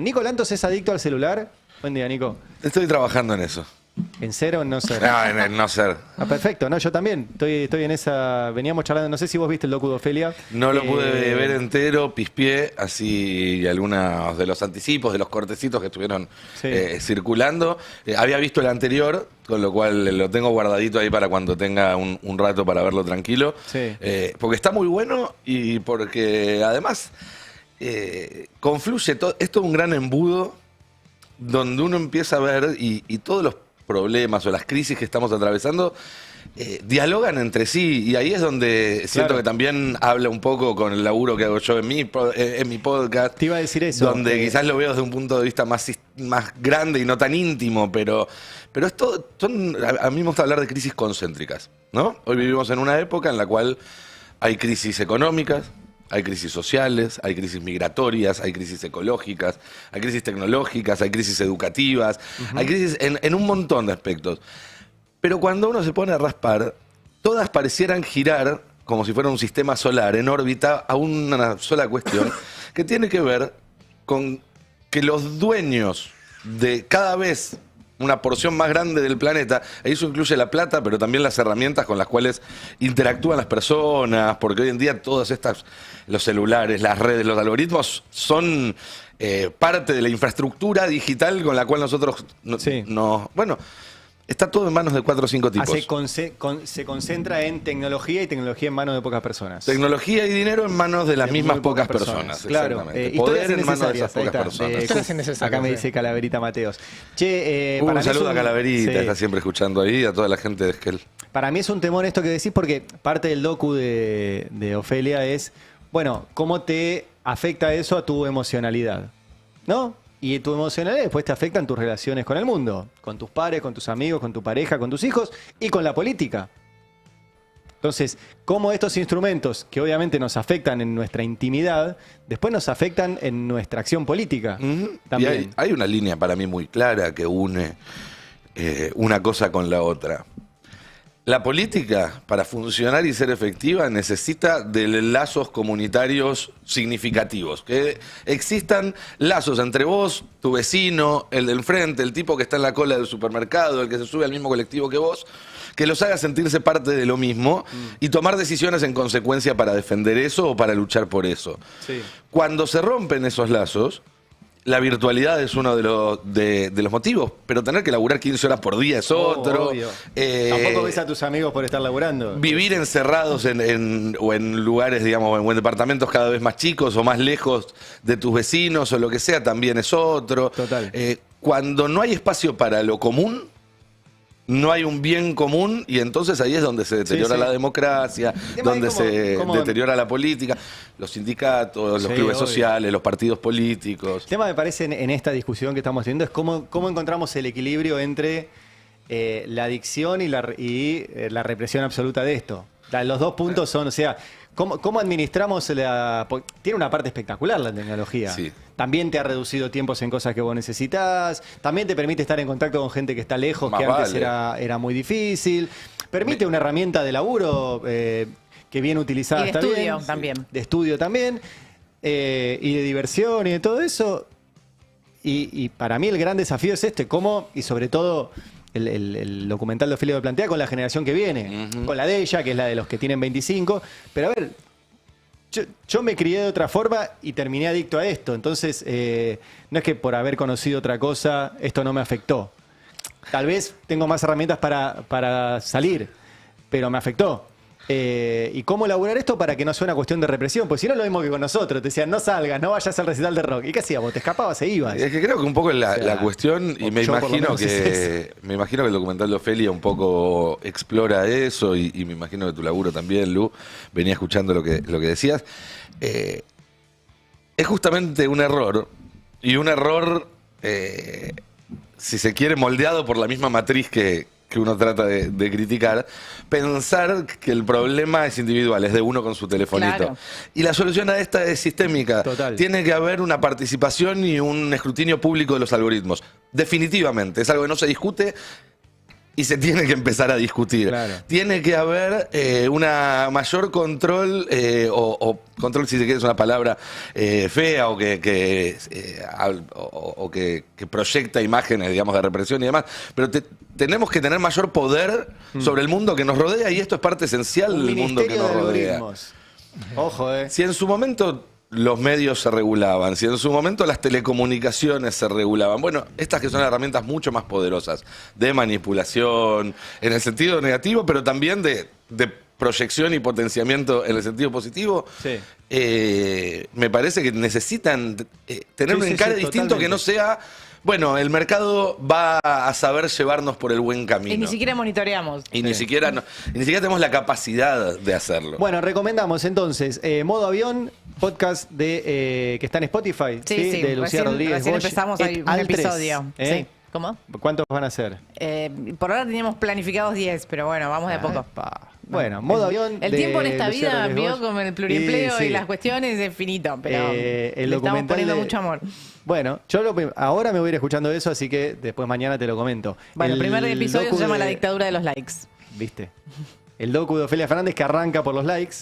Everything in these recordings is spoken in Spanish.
Nico Lantos es adicto al celular. Buen día, Nico. Estoy trabajando en eso. ¿En ser o en no ser? No, en no ser. Ah, perfecto. No, yo también. Estoy en esa... Veníamos charlando, no sé si vos viste el docu de Ofelia. No lo pude ver entero, pispié así algunos de los anticipos, de los cortecitos que estuvieron circulando. Había visto el anterior, con lo cual lo tengo guardadito ahí para cuando tenga un rato para verlo tranquilo. Sí. Porque está muy bueno y porque además confluye todo. Esto es un gran embudo donde uno empieza a ver y todos los problemas o las crisis que estamos atravesando dialogan entre sí, y ahí es donde siento que también habla un poco con el laburo que hago yo en mi podcast. Te iba a decir eso. Donde quizás lo veo desde un punto de vista más grande y no tan íntimo, pero esto a mí me gusta hablar de crisis concéntricas, ¿no? Hoy vivimos en una época en la cual hay crisis económicas, hay crisis sociales, hay crisis migratorias, hay crisis ecológicas, hay crisis tecnológicas, hay crisis educativas, hay crisis en un montón de aspectos. Pero cuando uno se pone a raspar, todas parecieran girar como si fuera un sistema solar en órbita a una sola cuestión que tiene que ver con que los dueños de cada vez una porción más grande del planeta, eso incluye la plata, pero también las herramientas con las cuales interactúan las personas, porque hoy en día todas estas, los celulares, las redes, los algoritmos son parte de la infraestructura digital con la cual nosotros bueno, está todo en manos de 4 o 5 tipos. Se concentra en tecnología y tecnología en manos de pocas personas. Tecnología y dinero en manos de las mismas pocas personas. Claro. Poder en manos de esas pocas personas. Acá me dice Calaverita Mateos. Che, un saludo a Calaverita, está siempre escuchando ahí, a toda la gente de Esquel. Para mí es un temor esto que decís, porque parte del docu de Ofelia es, bueno, cómo te afecta eso a tu emocionalidad, ¿no? Y tu emocionalidad después te afecta en tus relaciones con el mundo, con tus padres, con tus amigos, con tu pareja, con tus hijos y con la política. Entonces, cómo estos instrumentos, que obviamente nos afectan en nuestra intimidad, después nos afectan en nuestra acción política. También. Y hay una línea para mí muy clara que une una cosa con la otra. La política, para funcionar y ser efectiva, necesita de lazos comunitarios significativos. Que existan lazos entre vos, tu vecino, el del frente, el tipo que está en la cola del supermercado, el que se sube al mismo colectivo que vos, que los haga sentirse parte de lo mismo y tomar decisiones en consecuencia para defender eso o para luchar por eso. Sí. Cuando se rompen esos lazos, la virtualidad es uno de los motivos, pero tener que laburar 15 horas por día es otro. Tampoco ves a tus amigos por estar laburando. Vivir encerrados en lugares, digamos, o en departamentos cada vez más chicos o más lejos de tus vecinos o lo que sea, también es otro. Total. Cuando no hay espacio para lo común, no hay un bien común, y entonces ahí es donde se deteriora la democracia, donde se deteriora la política, los sindicatos, los clubes sociales, los partidos políticos. El tema, me parece, en esta discusión que estamos teniendo es cómo encontramos el equilibrio entre la adicción y la represión absoluta de esto. Los dos puntos son, o sea, ¿cómo administramos tiene una parte espectacular la tecnología. Sí. También te ha reducido tiempos en cosas que vos necesitas. También te permite estar en contacto con gente que está lejos, que antes era muy difícil. Permite una herramienta de laburo que bien utilizada está bien. Y de estudio también. De estudio también. Y de diversión y de todo eso. Y para mí el gran desafío es cómo, y sobre todo el documental de Ofelia lo plantea con la generación que viene, con la de ella, que es la de los que tienen 25. Pero a ver, yo me crié de otra forma y terminé adicto a esto. Entonces, no es que por haber conocido otra cosa, esto no me afectó. Tal vez tengo más herramientas para salir, pero me afectó. ¿Y cómo elaborar esto para que no sea una cuestión de represión? Pues si no es lo mismo que con nosotros. Te decían, no salgas, no vayas al recital de rock. ¿Y qué hacías vos? Te escapabas e ibas. Es que creo que un poco la cuestión, y me imagino que el documental de Ofelia un poco explora eso, y me imagino que tu laburo también, Lu, venía escuchando lo que decías. Es justamente un error, y un error, si se quiere, moldeado por la misma matriz que uno trata de criticar, pensar que el problema es individual, es de uno con su telefonito. Claro. Y la solución a esta es sistémica. Total. Tiene que haber una participación y un escrutinio público de los algoritmos. Definitivamente, es algo que no se discute. y se tiene que empezar a discutir. Claro. Tiene que haber una mayor control, o control si se quiere es una palabra fea, o que proyecta imágenes, digamos, de represión y demás, pero tenemos que tener mayor poder sobre el mundo que nos rodea, y esto es parte esencial Un del mundo que ministerio nos de rodea. algoritmos. Ojo, Si en su momento los medios se regulaban, si en su momento las telecomunicaciones se regulaban, bueno, estas que son herramientas mucho más poderosas de manipulación, en el sentido negativo, pero también de proyección y potenciamiento en el sentido positivo, Sí. me parece que necesitan tener Sí, un sí, encare sí, distinto que no sea, bueno, el mercado va a saber llevarnos por el buen camino. Y ni siquiera monitoreamos. Y ni siquiera tenemos la capacidad de hacerlo. Bueno, recomendamos entonces Modo Avión, podcast que está en Spotify, Sí, sí. de Lucía Rodríguez Recién Bosch, empezamos ahí et un al. episodio. ¿Eh? Sí. ¿Cómo? ¿Cuántos van a ser? Por ahora teníamos planificados 10, pero bueno, vamos de a poco. Epa. Bueno, Modo Avión. El de tiempo en esta Lucía vida, Rodríguez vio, Bosch. con el pluriempleo Sí, y sí. las cuestiones es finito, pero El le estamos documental poniendo de- mucho amor. Bueno, yo ahora me voy a ir escuchando eso, así que después mañana te lo comento. Bueno, el primer episodio docu se llama de- La dictadura de los likes. ¿Viste? El docu de Ofelia Fernández que arranca por los likes.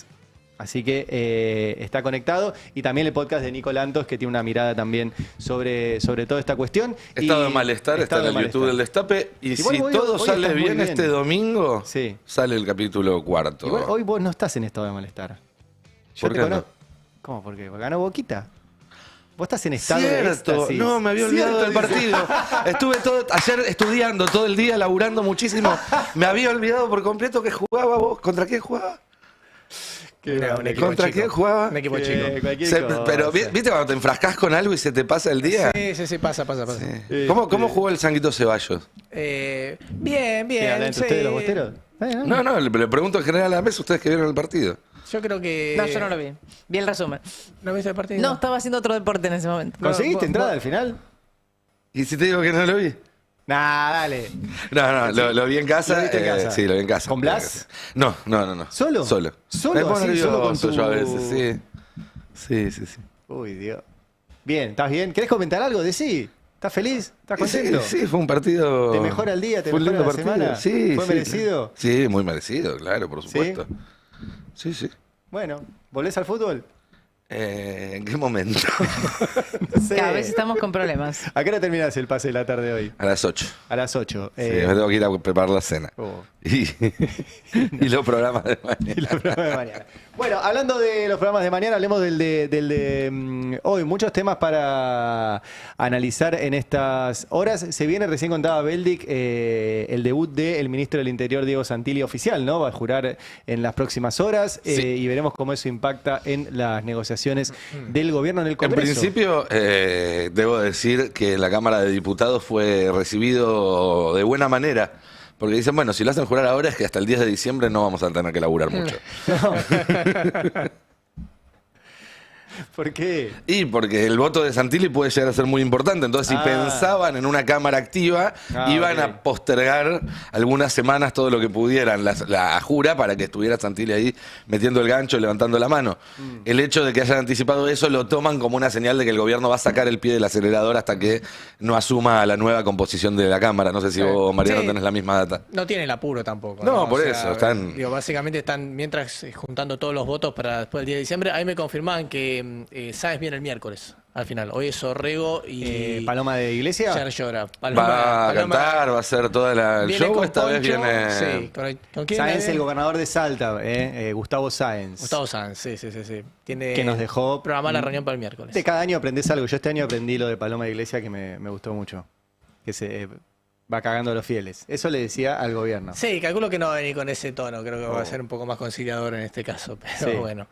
Así que está conectado. Y también el podcast de Nico Lantos, que tiene una mirada también sobre toda esta cuestión. Estado Y- de malestar, está Estado en de el YouTube del malestar. Destape. Y Igual si hoy- todo hoy sale estás muy bien bien. este domingo, Sí. sale el capítulo 4. Igual hoy vos no estás en estado de malestar. Yo ¿Por te qué conozco. no? ¿Cómo? ¿Por qué? ¿Porque ganó Boquita? Vos estás en estado de Cierto, éxtasis. no, me había olvidado del Cierto, dice. partido. Estuve ayer estudiando todo el día, laburando muchísimo. Me había olvidado por completo que jugaba vos. ¿Contra quién jugaba? Era un equipo ¿Contra chico. quién jugaba? Un equipo Que chico. cualquier cosa. Pero ¿viste cuando te enfrascás con algo y se te pasa el día? Sí, pasa. Sí. ¿Cómo jugó el Sanguito Ceballos? Bien. ¿Qué, hablan entre sí. ustedes los bosteros? No, le pregunto en general a la mesa, ustedes que vieron el partido. Yo creo que... No, yo no lo vi. Vi el resumen. ¿No viste el partido? No, estaba haciendo otro deporte en ese momento. ¿Conseguiste vos- entrada vos- al final? ¿Y si te digo que no lo vi? Nah, dale. No, lo vi en casa. ¿Lo viste en casa? Sí, lo vi en casa. ¿Con Blas? No. ¿Solo? Solo. ¿Solo Me pongo así? ¿Solo con nervioso tu- yo a veces, sí. Sí. Uy, Dios. Bien, ¿estás bien? ¿Querés comentar algo de sí? ¿Estás feliz? ¿Estás contento? Sí, fue un partido. ¿Te mejora el día? ¿Te fue un mejora lindo la partido. semana? Sí. ¿Fue merecido? Sí, muy merecido, claro, por ¿Sí? supuesto. Sí. Bueno, ¿volvés al fútbol? ¿En qué momento? No sé. Cada vez estamos con problemas. ¿A qué hora terminás el pase de la tarde hoy? A las 8. A las 8. Sí, me tengo que ir a preparar la cena. Oh. Y los programas de mañana. Y los programas de mañana. Bueno, hablando de los programas de mañana, hablemos del de hoy. Muchos temas para analizar en estas horas. Se viene, recién contaba Beldic, el debut del ministro del Interior, Diego Santilli, oficial, ¿no? Va a jurar en las próximas horas Sí. y veremos cómo eso impacta en las negociaciones del gobierno en el En Congreso. principio, debo decir que en la Cámara de Diputados fue recibido de buena manera. Porque dicen, bueno, si lo hacen jurar ahora es que hasta el 10 de diciembre no vamos a tener que laburar mucho. ¿Por qué? Y porque el voto de Santilli puede llegar a ser muy importante. Entonces, si Ah. pensaban en una Cámara activa, iban ok. a postergar algunas semanas todo lo que pudieran la jura para que estuviera Santilli ahí metiendo el gancho, levantando la mano. El hecho de que hayan anticipado eso lo toman como una señal de que el gobierno va a sacar el pie del acelerador hasta que no asuma la nueva composición de la Cámara. No sé si vos, Mariano, Sí. tenés la misma data. No tiene el apuro tampoco. No, por eso, están- Digo, básicamente están, mientras juntando todos los votos para después del 10 de diciembre, ahí me confirmaban que Sáenz viene el miércoles, al final. Hoy es Orrego y Paloma de Iglesia. Cher llora. Va a cantar, va a hacer todo el viene show. con Esta vez Poncho, viene... Sí, ¿con quién Sáenz, viene? el gobernador de Salta, Gustavo Sáenz. Gustavo Sáenz, sí. Tiene Que nos dejó- programar la reunión para el miércoles. De cada año aprendés algo. Yo este año aprendí lo de Paloma de Iglesia que me gustó mucho. Que se va cagando a los fieles. Eso le decía al gobierno. Sí, calculo que no va a venir con ese tono, creo que va Oh. a ser un poco más conciliador en este caso, pero Sí. bueno,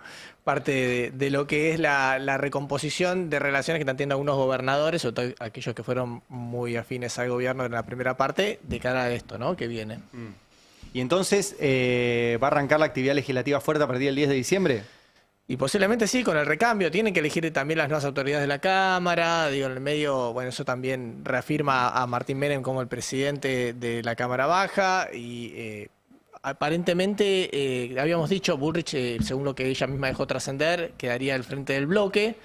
parte de lo que es la recomposición de relaciones que están teniendo algunos gobernadores, sobre todo aquellos que fueron muy afines al gobierno en la primera parte, de cara a esto, ¿no? Que viene. Y entonces, ¿va a arrancar la actividad legislativa fuerte a partir del 10 de diciembre? Y posiblemente sí, con el recambio, tienen que elegir también las nuevas autoridades de la Cámara, digo, en el medio, bueno, eso también reafirma a Martín Menem como el presidente de la Cámara Baja y aparentemente, habíamos dicho, Bullrich, según lo que ella misma dejó trascender, quedaría al frente del bloque.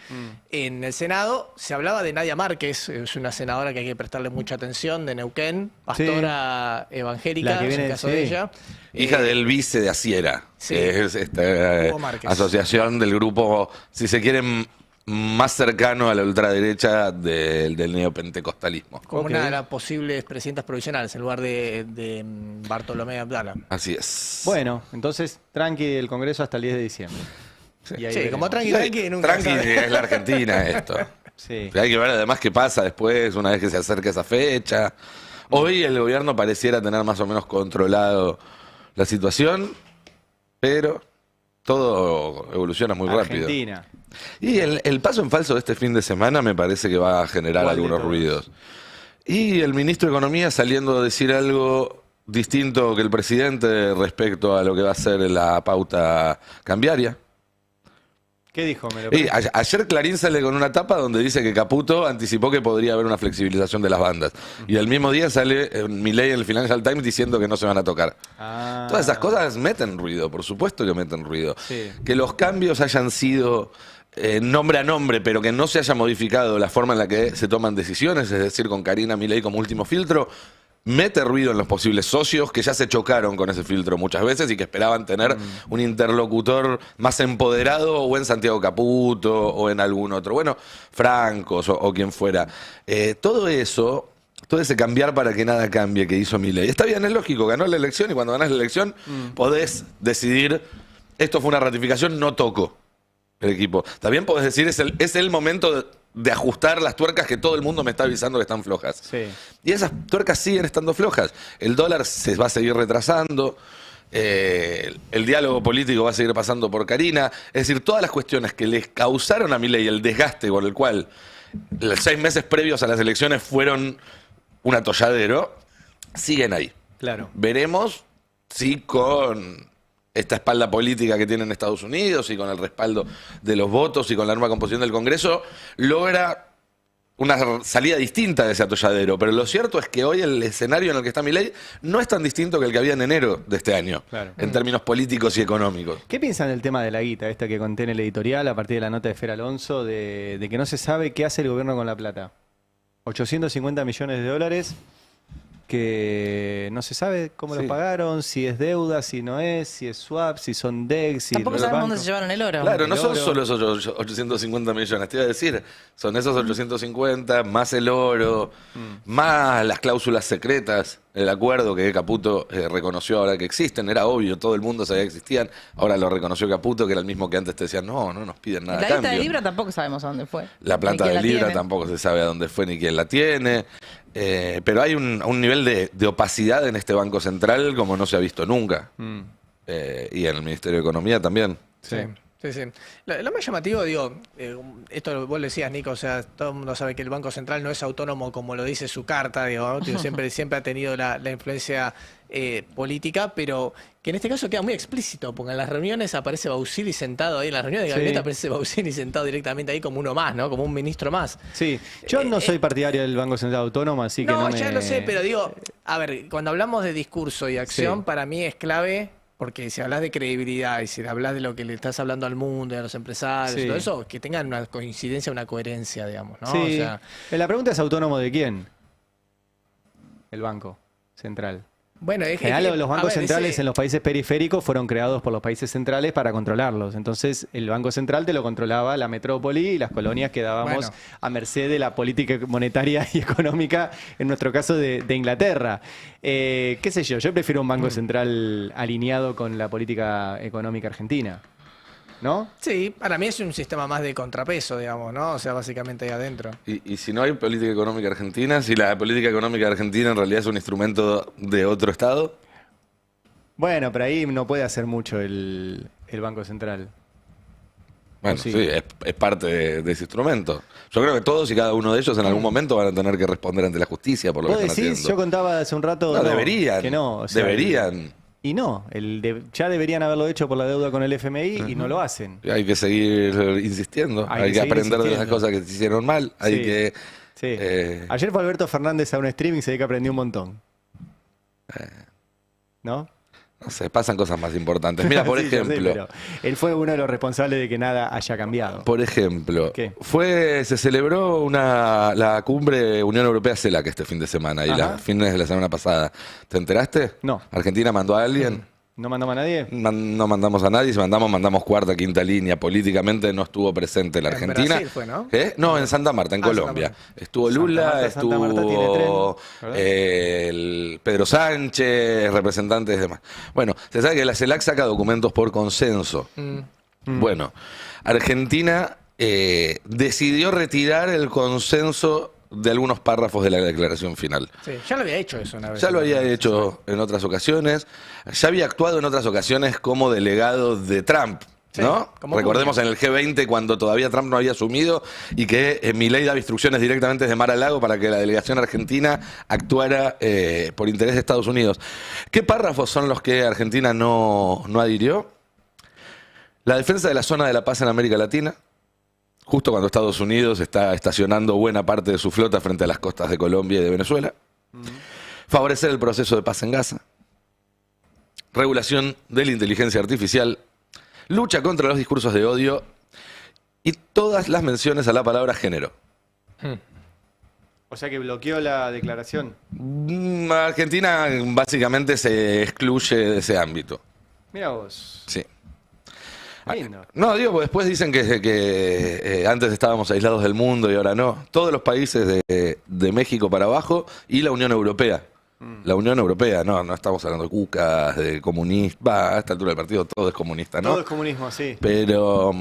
En el Senado se hablaba de Nadia Márquez, es una senadora que hay que prestarle mucha atención, de Neuquén, pastora evangélica, La que en viene, el caso sí. de ella. Hija del vice de Asiera, Sí. que es esta Hugo Márquez. asociación del grupo, si se quieren, más cercano a la ultraderecha del neopentecostalismo. Como Ok. una de las posibles presidentas provisionales, en lugar de Bartolomé Abdala. Así es. Bueno, entonces tranqui el Congreso hasta el 10 de diciembre. Y ahí Sí, veremos. como tranqui, nunca Tranqui, sabe. es la Argentina esto. Sí. Hay que ver además qué pasa después, una vez que se acerque esa fecha. Hoy el gobierno pareciera tener más o menos controlado la situación, pero todo evoluciona muy rápido. Argentina. Y el paso en falso de este fin de semana me parece que va a generar ¿Cuál de algunos todos? ruidos. Y el ministro de Economía saliendo a decir algo distinto que el presidente respecto a lo que va a ser la pauta cambiaria. ¿Qué dijo? ¿Me lo Y pones? ayer Clarín sale con una tapa donde dice que Caputo anticipó que podría haber una flexibilización de las bandas. Y el mismo día sale Milei en el Financial Times diciendo que no se van a tocar. Ah. Todas esas cosas meten ruido, por supuesto que meten ruido. Sí. Que los cambios hayan sido nombre a nombre, pero que no se haya modificado la forma en la que se toman decisiones, es decir, con Karina Milei como último filtro, mete ruido en los posibles socios que ya se chocaron con ese filtro muchas veces y que esperaban tener un interlocutor más empoderado o en Santiago Caputo o en algún otro. Bueno, Francos o quien fuera. Todo eso, todo ese cambiar para que nada cambie que hizo Milei. Está bien, es lógico, ganó la elección y cuando ganás la elección podés decidir, esto fue una ratificación, no toco el equipo. También podés decir, es el momento de ajustar las tuercas que todo el mundo me está avisando que están flojas. Sí. Y esas tuercas siguen estando flojas. El dólar se va a seguir retrasando. El diálogo político va a seguir pasando por Karina. Es decir, todas las cuestiones que les causaron a Milei el desgaste por el cual los 6 meses previos a las elecciones fueron un atolladero, siguen ahí. Claro. Veremos si con esta espalda política que tiene en Estados Unidos y con el respaldo de los votos y con la nueva composición del Congreso, logra una salida distinta de ese atolladero. Pero lo cierto es que hoy el escenario en el que está Milei no es tan distinto que el que había en enero de este año, Claro. en términos políticos y económicos. ¿Qué piensan del tema de la guita, esta que conté en el editorial a partir de la nota de Fer Alonso, de que no se sabe qué hace el gobierno con la plata? 850 millones de dólares que no se sabe cómo Sí. lo pagaron, si es deuda, si no es, si es swap, si son DEX, si Tampoco los sabemos bancos. dónde se llevaron el oro. Claro, no El son oro. solo esos 850 millones, te iba a decir, son esos 850 más el oro, más las cláusulas secretas, el acuerdo que Caputo reconoció ahora que existen, era obvio, todo el mundo sabía que existían, ahora lo reconoció Caputo, que era el mismo que antes te decían, no nos piden nada a La lista cambio. de Libra tampoco sabemos a dónde fue. La Ni plata quién de la Libra tiene. tampoco se sabe a dónde fue ni quién la tiene. Pero hay un nivel de opacidad en este Banco Central como no se ha visto nunca. Mm, Y en el Ministerio de Economía también. sí. Sí, sí. Lo más llamativo, digo, esto vos lo decías, Nico, o sea, todo el mundo sabe que el Banco Central no es autónomo como lo dice su carta, digo, ¿no? Digo, siempre ha tenido la influencia política, pero que en este caso queda muy explícito, porque en las reuniones aparece Bausili sentado ahí, en las reuniones de Sí. gabinete aparece Bausili sentado directamente ahí como uno más, ¿no? Como un ministro más. Sí, yo no soy partidario del Banco Central Autónomo, así que No, no me... ya lo sé, pero digo, a ver, cuando hablamos de discurso y acción, Sí. para mí es clave, porque si hablas de credibilidad y si hablas de lo que le estás hablando al mundo y a los empresarios Sí. y todo eso, que tengan una coincidencia, una coherencia, digamos, ¿no? Sí. O sea, La pregunta es autónomo de quién. El Banco Central. bueno, En general, los bancos centrales ese- en los países periféricos fueron creados por los países centrales para controlarlos. Entonces, el Banco Central te lo controlaba la metrópoli y las colonias quedábamos Bueno. a merced de la política monetaria y económica, en nuestro caso de Inglaterra. ¿Qué sé yo prefiero un Banco Central alineado con la política económica argentina. ¿No? Sí, para mí es un sistema más de contrapeso, digamos, ¿no? O sea, básicamente ahí adentro. Y si no hay política económica argentina, si la política económica argentina en realidad es un instrumento de otro Estado, Bueno, pero ahí no puede hacer mucho el Banco Central. bueno, Sí. sí, es parte de ese instrumento. Yo creo que todos y cada uno de ellos en algún momento van a tener que responder ante la justicia por lo Vos que están decís, haciendo. yo contaba hace un rato... No, deberían. Que no, o sea, deberían. Y no, ya deberían haberlo hecho por la deuda con el FMI y no lo hacen. Hay que seguir insistiendo, Hay hay que que seguir aprender de las insistiendo. cosas que se hicieron mal, hay Sí, que... sí. eh, Ayer fue Alberto Fernández a un streaming y se ve que aprendió un montón. ¿No? No sé, pasan cosas más importantes. Mira, por Sí, yo sé, ejemplo, pero él fue uno de los responsables de que nada haya cambiado. por ejemplo, ¿Qué? se celebró la cumbre Unión Europea-CELAC este fin de semana, y Ajá. fines de la semana pasada. ¿Te enteraste? No. ¿Argentina mandó a alguien? ¿No mandamos a nadie? No mandamos a nadie, si mandamos cuarta, quinta línea. Políticamente no estuvo presente la En Argentina. Brasil fue, ¿no? ¿Qué? No, en Santa Marta, en Ah, Santa Colombia. Marta. Estuvo Santa Lula, Marta tiene estuvo tren, ¿verdad? el Pedro Sánchez, representantes de demás. Bueno, se sabe que la CELAC saca documentos por consenso. Bueno, Argentina decidió retirar el consenso de algunos párrafos de la declaración final. Sí, ya lo había hecho eso una vez. Ya lo había hecho en otras ocasiones, ya había actuado en otras ocasiones como delegado de Trump, Sí, ¿no? como Recordemos en el G20 cuando todavía Trump no había asumido y que Milei daba instrucciones directamente desde Mar-a-Lago para que la delegación argentina actuara por interés de Estados Unidos. ¿Qué párrafos son los que Argentina no adhirió? La defensa de la zona de la paz en América Latina, justo cuando Estados Unidos está estacionando buena parte de su flota frente a las costas de Colombia y de Venezuela. Favorecer el proceso de paz en Gaza. Regulación de la inteligencia artificial. Lucha contra los discursos de odio. Y todas las menciones a la palabra género. O sea que bloqueó la declaración. Argentina básicamente se excluye de ese ámbito. Mira vos. Sí. Lindo. No, digo, porque después dicen que antes estábamos aislados del mundo y ahora no. Todos los países de México para abajo y la Unión Europea. La Unión Europea, no estamos hablando de cucas, de comunistas. A esta altura del partido todo es comunista, ¿no? Todo es comunismo, sí. Pero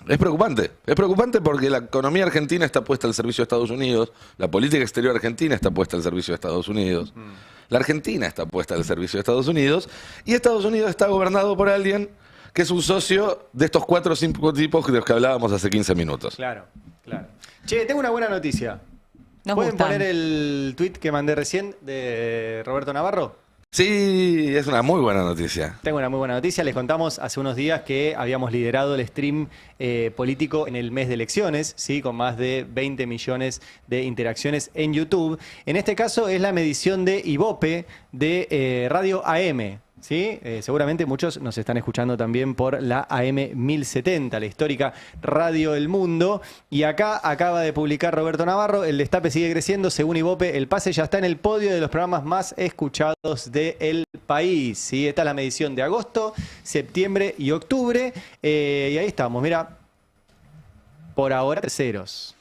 es preocupante. Es preocupante porque la economía argentina está puesta al servicio de Estados Unidos, la política exterior argentina está puesta al servicio de Estados Unidos, la Argentina está puesta al servicio de Estados Unidos y Estados Unidos está gobernado por alguien que es un socio de estos 4 o 5 tipos de los que hablábamos hace 15 minutos. Claro, claro. Che, tengo una buena noticia. Nos ¿Pueden gustan. poner el tweet que mandé recién de Roberto Navarro? Sí, es una muy buena noticia. Tengo una muy buena noticia. Les contamos hace unos días que habíamos liderado el stream político en el mes de elecciones, ¿sí? Con más de 20 millones de interacciones en YouTube. En este caso es la medición de Ibope de Radio AM. ¿Sí? Seguramente muchos nos están escuchando también por la AM 1070, la histórica Radio El Mundo. Y acá acaba de publicar Roberto Navarro, el destape sigue creciendo. Según Ibope, el pase ya está en el podio de los programas más escuchados del país. ¿Sí? Esta es la medición de agosto, septiembre y octubre. Y ahí estamos, mira, por ahora terceros.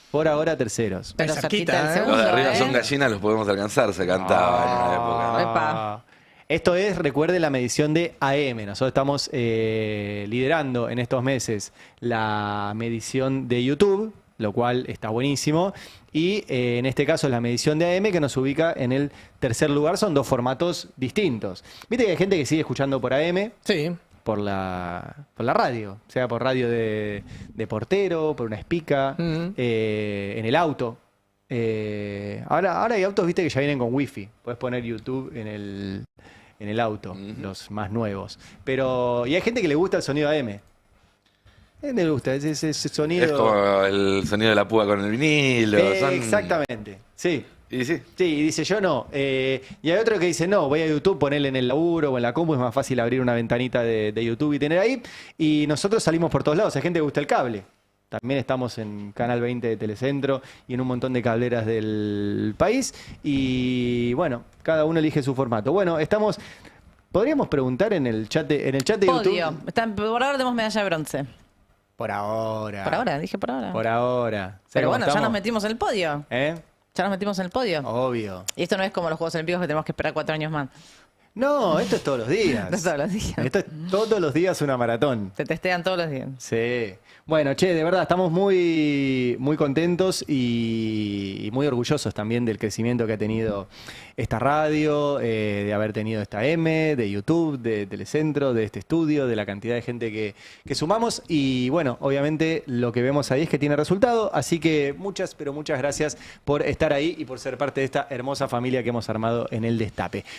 Por ahora terceros. Pero Cerquita, cerquita del ¿eh? segundo, Los de arriba ¿eh? son gallinas, los podemos alcanzar, se cantaba en una época, ¿no? Epa. Esto es, recuerde, la medición de AM. Nosotros estamos liderando en estos meses la medición de YouTube, lo cual está buenísimo. Y en este caso es la medición de AM que nos ubica en el tercer lugar. Son dos formatos distintos. Viste que hay gente que sigue escuchando por AM, Sí. por la radio, sea por radio de portero, por una espica, Mm. en el auto. Ahora hay autos, viste, que ya vienen con wifi. Puedes poner YouTube en el auto, los más nuevos. Y hay gente que le gusta el sonido AM. A mí me gusta ese sonido. Es como el sonido de la púa con el vinilo. son- Exactamente, sí. Y sí. Sí, y dice yo no. Y hay otro que dice no, voy a YouTube, ponerle en el laburo o en la compu, es más fácil abrir una ventanita de YouTube y tener ahí. Y nosotros salimos por todos lados, hay gente que gusta el cable. También estamos en Canal 20 de Telecentro y en un montón de cableras del país. Y bueno, cada uno elige su formato. Bueno, podríamos preguntar en el chat de Podio. YouTube. Por ahora tenemos medalla de bronce. Por ahora. Por ahora, dije por ahora. Por ahora. ¿Sabes Pero cómo bueno, ya estamos? nos metimos en el podio. ¿Eh? Ya nos metimos en el podio. Obvio. Y esto no es como los Juegos Olímpicos que tenemos que esperar 4 años más. No, esto es todos los días. No es todos los días. Esto es todos los días una maratón. Te testean todos los días. Sí. Bueno, che, de verdad, estamos muy, muy contentos y muy orgullosos también del crecimiento que ha tenido esta radio, de haber tenido esta M, de YouTube, de Telecentro, de este estudio, de la cantidad de gente que sumamos. Y bueno, obviamente lo que vemos ahí es que tiene resultado. Así que muchas, pero muchas gracias por estar ahí y por ser parte de esta hermosa familia que hemos armado en el Destape.